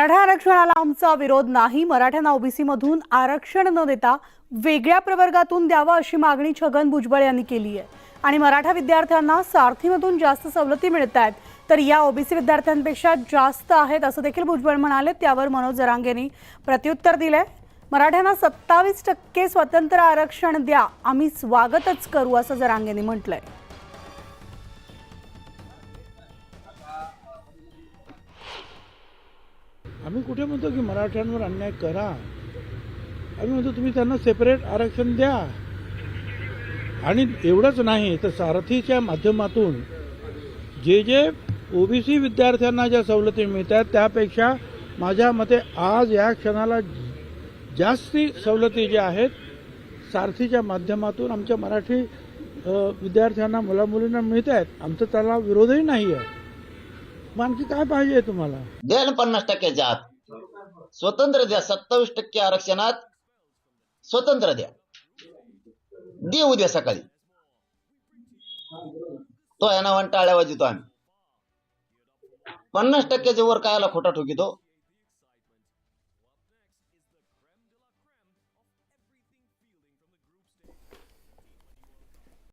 मराठा आरक्षणाला आमचा विरोध नाही। मराठ्यांना ओबीसी मधून आरक्षण न देता वेगळ्या प्रवर्गातून द्यावा अशी मागणी छगन भुजबळ यांनी केली आहे। आणि मराठा विद्यार्थ्यांना सारथीमधून जास्त सवलती मिळतात तर या ओबीसी विद्यार्थ्यांपेक्षा जास्त आहेत असं देखील भुजबळ म्हणाले। त्यावर मनोज जरांगेंनी प्रत्युत्तर दिले। मराठ्यांना 27% स्वतंत्र आरक्षण द्या, आम्ही स्वागतच करू असं जरांगेंनी म्हटलंय। आम्ही कुठे म्हणतो की मराठ्यांवर अन्याय करा, आम्ही म्हणतो तुम्ही त्यांना सेपरेट आरक्षण द्या। आणि एवढंच नाही तर सारथीच्या माध्यमातून जे ओबीसी विद्यार्थ्यांना ज्या सवलती मिळतात त्यापेक्षा माझ्या मते आज या क्षणाला जास्ती सवलती ज्या आहेत सारथीच्या माध्यमातून आमच्या मराठी विद्यार्थ्यांना मुलामुलींना मिळत आहेत। आमचा त्याला विरोधही नाही आहे। मग आणखी काय पाहिजे तुम्हाला? द्या ना 50%च्या आत स्वतंत्र द्या। 27% आरक्षणात स्वतंत्र द्या, दे उद्या सकाळी। तो या नावाने टाळ्या वाजवतो आम्ही। 50%च्या वर कायला खोटा ठोकितो।